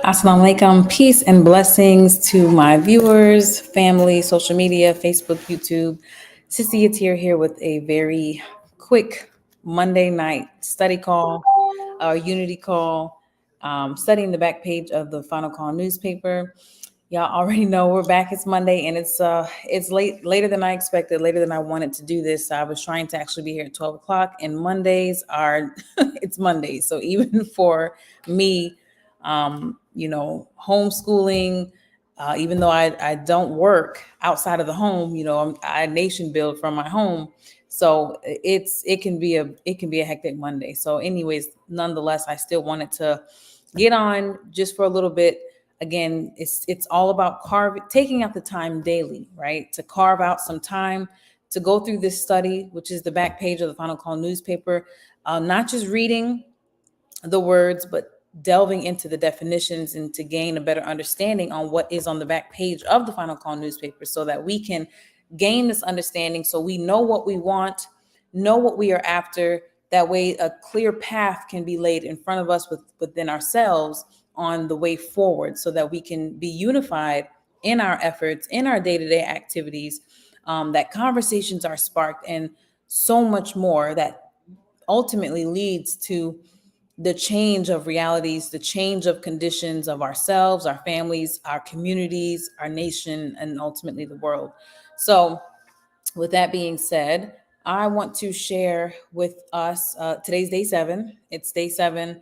Assalamu alaikum. Peace and blessings to my viewers, family, social media, Facebook, YouTube. Sissy Yatir here with a very quick Monday night study call, our unity call, studying the back page of the Final Call newspaper. Y'all already know we're back. It's Monday, and it's later than I expected, later than I wanted to do this. I was trying to actually be here at 12 o'clock, and Mondays are it's Mondays. So even for me, homeschooling, even though I don't work outside of the home, I nation build from my home. So it can be a hectic Monday. So anyways, nonetheless, I still wanted to get on just for a little bit. Again, it's all about taking out the time daily, right? To carve out some time to go through this study, which is the back page of the Final Call newspaper, not just reading the words, but delving into the definitions and to gain a better understanding on what is on the back page of the Final Call newspaper so that we can gain this understanding so we know what we want, know what we are after. That way, a clear path can be laid in front of us within ourselves on the way forward so that we can be unified in our efforts, in our day-to-day activities, that conversations are sparked, and so much more that ultimately leads to the change of realities, the change of conditions of ourselves, our families, our communities, our nation, and ultimately the world. So, with that being said, I want to share with us today's day 7. It's day 7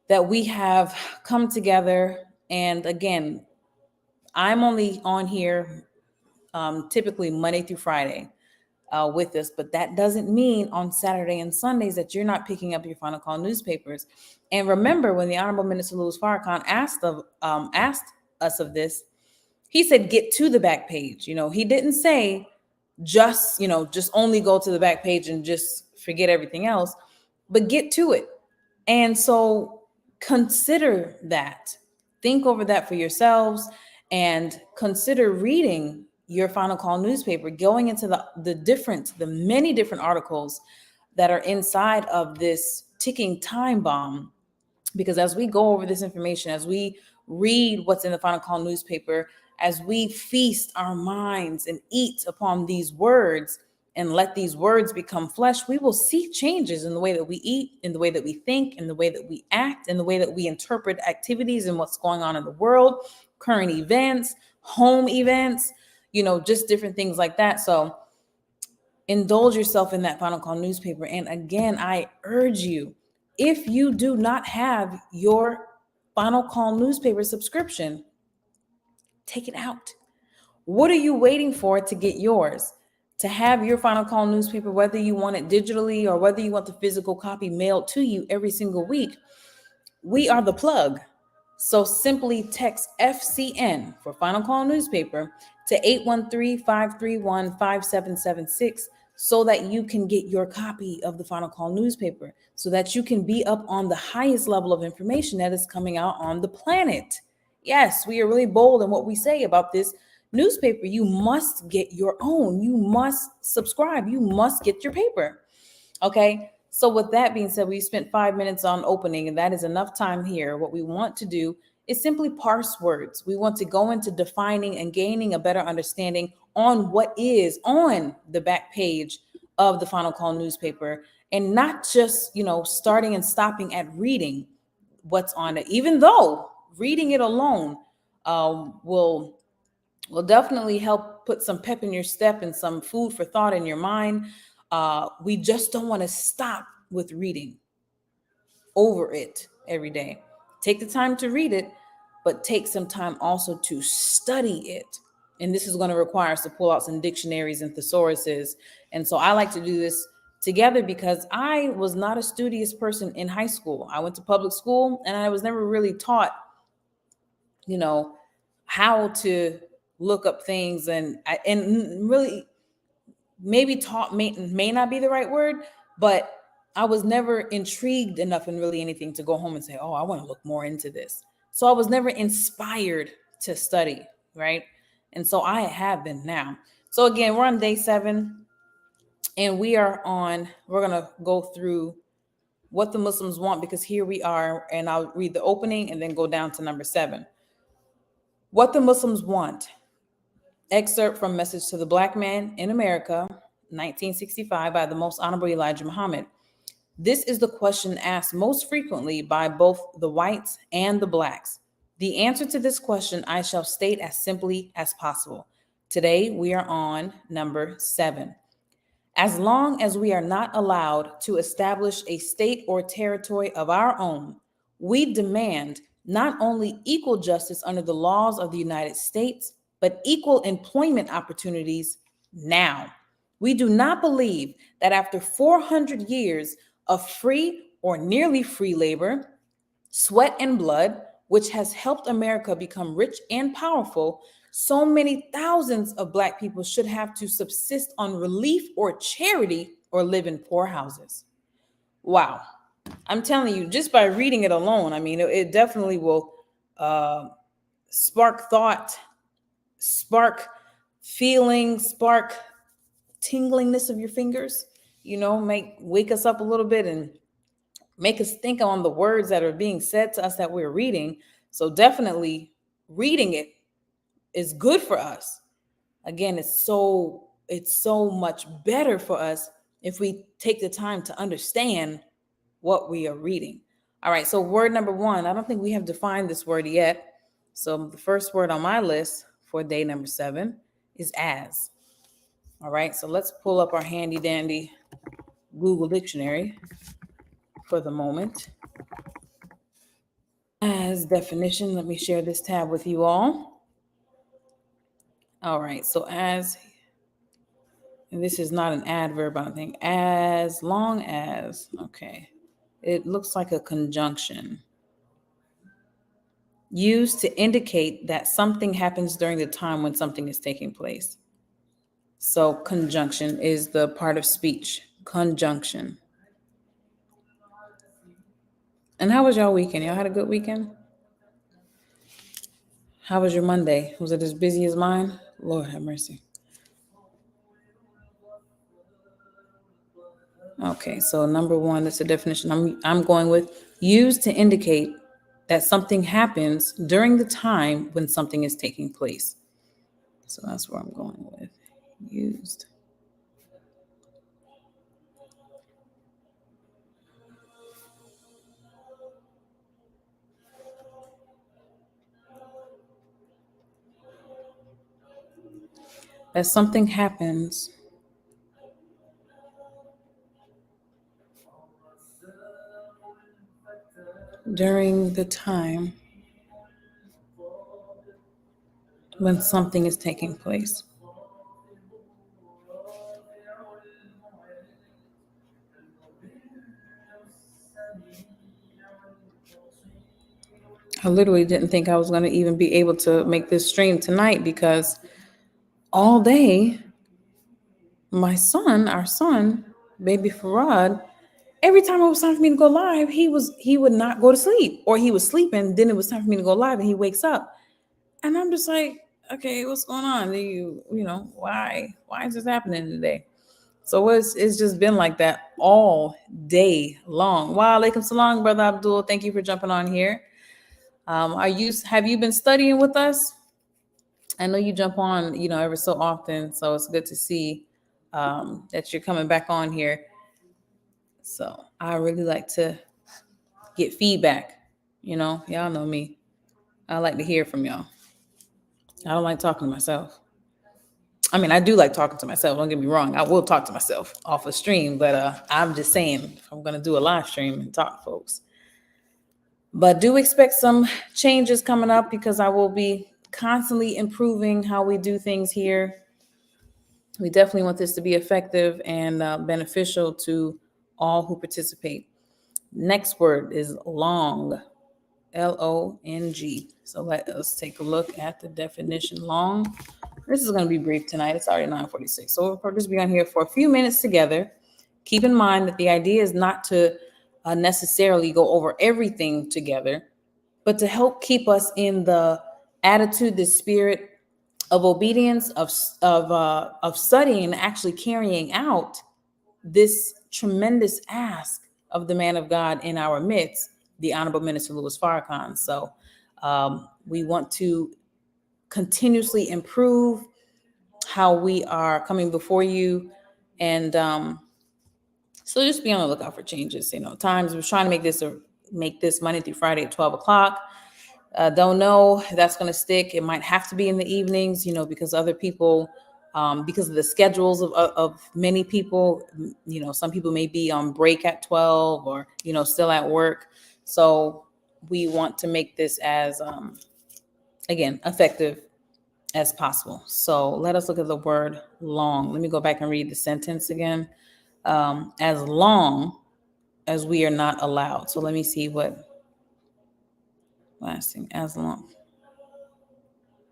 that we have come together. And again, I'm only on here typically Monday through Friday with us, but that doesn't mean on Saturday and Sundays that you're not picking up your Final Call newspapers. And remember, when the Honorable Minister Louis Farrakhan asked us of this, he said, "Get to the back page." He didn't say just only go to the back page and just forget everything else, but get to it. And so consider that. Think over that for yourselves and consider reading your Final Call newspaper, going into the many different articles that are inside of this ticking time bomb. Because as we go over this information, as we read what's in the Final Call newspaper, as we feast our minds and eat upon these words and let these words become flesh, we will see changes in the way that we eat, in the way that we think, in the way that we act, in the way that we interpret activities and what's going on in the world, current events, home events, just different things like that. So indulge yourself in that Final Call newspaper. And again, I urge you, if you do not have your Final Call newspaper subscription, take it out. What are you waiting for to get yours? To have your Final Call newspaper, whether you want it digitally or whether you want the physical copy mailed to you every single week, we are the plug. So simply text FCN for Final Call newspaper to 813-531-5776 so that you can get your copy of the Final Call newspaper, so that you can be up on the highest level of information that is coming out on the planet. Yes, we are really bold in what we say about this newspaper. You must get your own. You must subscribe. You must get your paper. Okay. So with that being said, we spent 5 minutes on opening, and that is enough time here. What we want to do is simply parse words. We want to go into defining and gaining a better understanding on what is on the back page of the Final Call newspaper, and not just, starting and stopping at reading what's on it, even though reading it alone will definitely help put some pep in your step and some food for thought in your mind. We just don't want to stop with reading over it every day. Take the time to read it, but take some time also to study it. And this is going to require us to pull out some dictionaries and thesauruses. And so I like to do this together because I was not a studious person in high school. I went to public school and I was never really taught, how to look up things, and really maybe taught may not be the right word, but I was never intrigued enough in really anything to go home and say, oh, I want to look more into this. So I was never inspired to study, right? And so I have been now. So again, we're on day 7, and we're going to go through What the Muslims want, because here we are, and I'll read the opening and then go down to number 7. What the Muslims want. Excerpt from Message to the Black Man in America, 1965, by the Most Honorable Elijah Muhammad. This is the question asked most frequently by both the whites and the blacks. The answer to this question I shall state as simply as possible. Today we are on number 7. As long as we are not allowed to establish a state or territory of our own, we demand not only equal justice under the laws of the United States, but equal employment opportunities now. We do not believe that after 400 years of free or nearly free labor, sweat and blood, which has helped America become rich and powerful, so many thousands of Black people should have to subsist on relief or charity or live in poor houses. Wow. I'm telling you, just by reading it alone, I mean, it definitely will spark thought, spark feeling, spark tinglingness of your fingers, wake us up a little bit and make us think on the words that are being said to us that we're reading. So definitely reading it is good for us. Again, it's so much better for us if we take the time to understand what we are reading. All right, so word number 1, I don't think we have defined this word yet. So the first word on my list for day number 7 is as. All right, so let's pull up our handy dandy Google dictionary for the moment. As definition, let me share this tab with you all. All right, so as, and this is not an adverb, I don't think. As long as, okay. It looks like a conjunction. Used to indicate that something happens during the time when something is taking place. So conjunction is the part of speech. Conjunction. And how was y'all weekend? Y'all had a good weekend? How was your Monday? Was it as busy as mine? Lord have mercy. Okay, so number 1, that's a definition I'm going with. Used to indicate that something happens during the time when something is taking place. So that's where I'm going with. Used. That something happens during the time when something is taking place. I literally didn't think I was going to even be able to make this stream tonight because all day, our son, baby Farad, every time it was time for me to go live, he would not go to sleep, or he was sleeping. Then it was time for me to go live and he wakes up. And I'm just like, okay, what's going on? Why is this happening today? So it's just been like that all day long. Wa alaikum salam, Brother Abdul. Thank you for jumping on here. Have you been studying with us? I know you jump on, ever so often. So it's good to see that you're coming back on here. So I really like to get feedback. Y'all know me. I like to hear from y'all. I don't like talking to myself. I mean, I do like talking to myself. Don't get me wrong. I will talk to myself off a stream, but I'm just saying if I'm going to do a live stream and talk to folks. But do expect some changes coming up because I will be constantly improving how we do things here. We definitely want this to be effective and beneficial to all who participate. Next word is long, Long. So let us take a look at the definition. Long. This is going to be brief tonight. It's already 9:46. So we'll just be on here for a few minutes together. Keep in mind that the idea is not to necessarily go over everything together, but to help keep us in the attitude, the spirit of obedience, of studying and actually carrying out this tremendous ask of the man of God in our midst, the Honorable Minister Louis Farrakhan. So we want to continuously improve how we are coming before you. And so just be on the lookout for changes. Times we're trying to make this Monday through Friday at 12 o'clock. Don't know if that's going to stick. It might have to be in the evenings, because other people, because of the schedules of many people, some people may be on break at 12 or, still at work. So we want to make this as, again, effective as possible. So let us look at the word long. Let me go back and read the sentence again. As long as we are not allowed. So let me see what last thing, as long.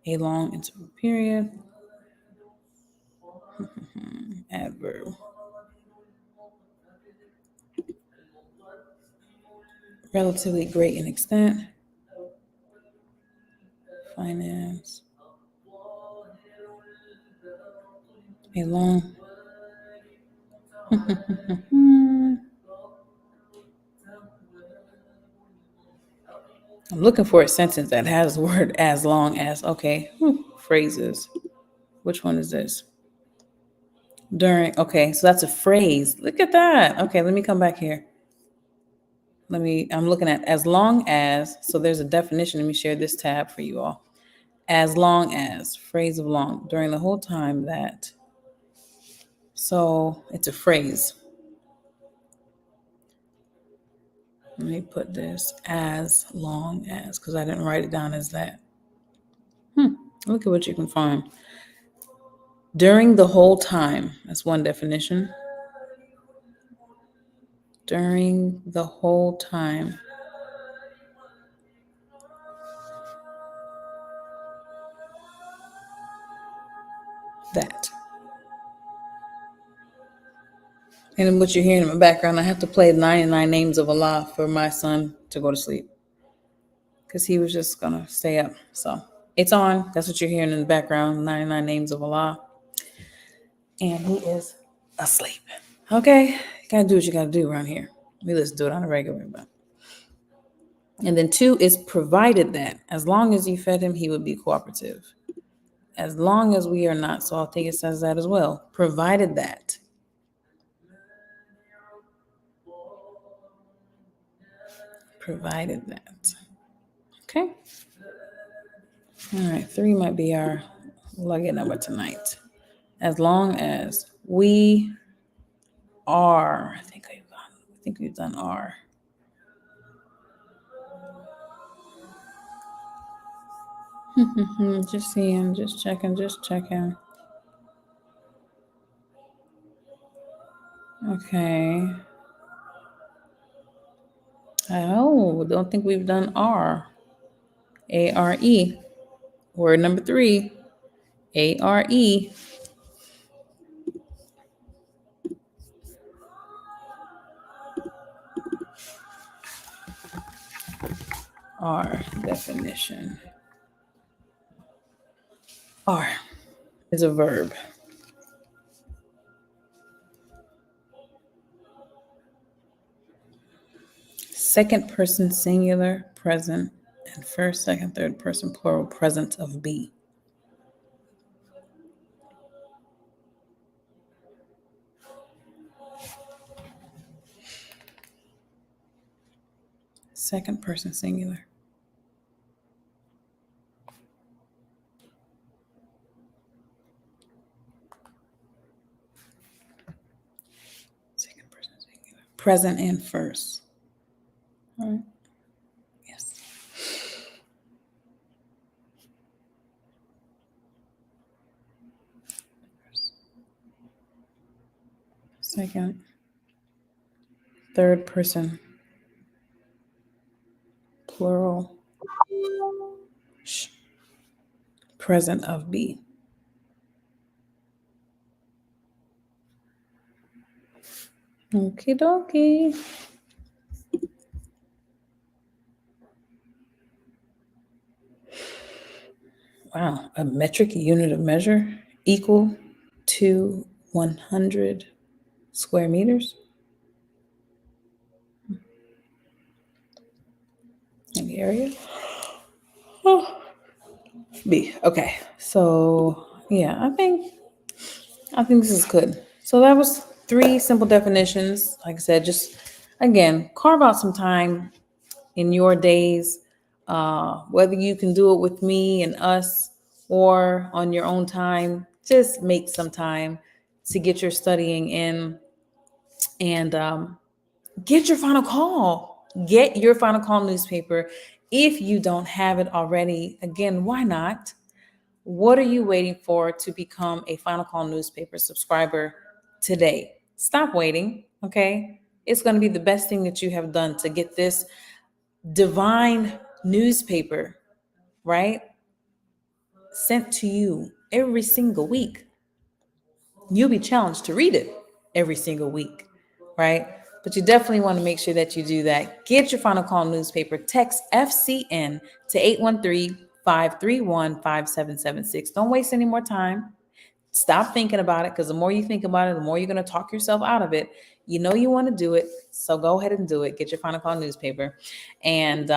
A long interval period. Adverb. Relatively great in extent. Finance. A long. I'm looking for a sentence that has the word as long as. Okay. Phrases. Which one is this? During. Okay. So that's a phrase. Look at that. Okay. Let me come back here. I'm looking at as long as. So there's a definition. Let me share this tab for you all. As long as, phrase of long, during the whole time that. So it's a phrase. Let me put this as long as, because I didn't write it down as that. Look at what you can find. During the whole time, that's one definition. During the whole time. That. And what you're hearing in my background, I have to play 99 Names of Allah for my son to go to sleep, because he was just going to stay up. So it's on. That's what you're hearing in the background, 99 Names of Allah. And he is asleep. Okay? You got to do what you got to do around here. We listen to it on a regular. But. And then 2 is provided that. As long as you fed him, he would be cooperative. As long as we are not. So I think it says that as well. Provided that. Provided that. Okay. All right. 3 might be our lucky number tonight. As long as we are. I think we've done are. Just seeing, just checking. Okay. Oh, don't think we've done R. A-R-E. Word number 3. A-R-E. R definition. R is a verb. Second person singular present and first, second, third person plural present of be. Second person singular. Second person singular. Present and first. All right. Yes. Second. Third person. Plural. Present of be. Okie dokie. Wow, a metric unit of measure equal to 100 square meters. Stomach area. Oh, B. Okay. So yeah, I think this is good. So that was three simple definitions. Like I said, just again, carve out some time in your days, whether you can do it with me and us or on your own time. Just make some time to get your studying in and get your final call. Get your final call newspaper if you don't have it already. Again, why not? What are you waiting for to become a Final Call newspaper subscriber today? Stop waiting, okay? It's going to be the best thing that you have done to get this divine newspaper, right? Sent to you every single week. You'll be challenged to read it every single week, right? But you definitely want to make sure that you do that. Get your Final Call newspaper. Text FCN to 813-531-5776. Don't waste any more time. Stop thinking about it, because the more you think about it, the more you're going to talk yourself out of it. You know you want to do it, so go ahead and do it. Get your Final Call newspaper, and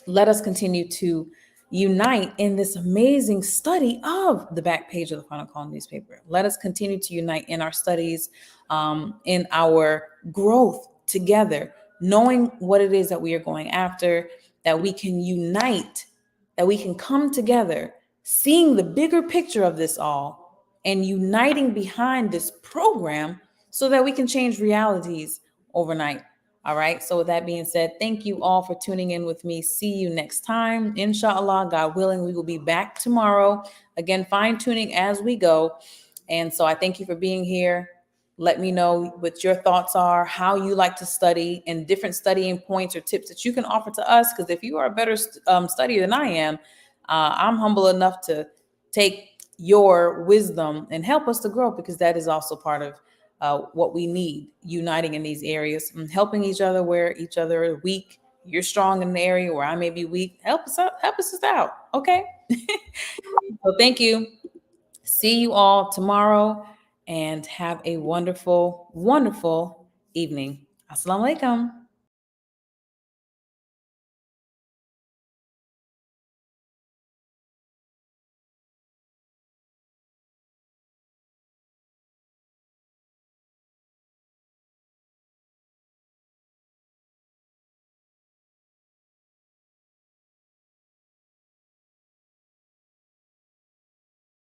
let us continue to unite in this amazing study of the back page of the Final Call newspaper. Let us continue to unite in our studies, in our growth together, knowing what it is that we are going after, that we can unite, that we can come together, seeing the bigger picture of this all and uniting behind this program so that we can change realities overnight. All right. So with that being said, thank you all for tuning in with me. See you next time. Inshallah, God willing, we will be back tomorrow. Again, fine tuning as we go. And so I thank you for being here. Let me know what your thoughts are, how you like to study, and different studying points or tips that you can offer to us. Because if you are a better studier than I am, I'm humble enough to take your wisdom and help us to grow, because that is also part of what we need, uniting in these areas and helping each other where each other is weak. You're strong in the area where I may be weak. Help us out. Help us out. Okay. So thank you. See you all tomorrow and have a wonderful, wonderful evening. Assalamu alaikum.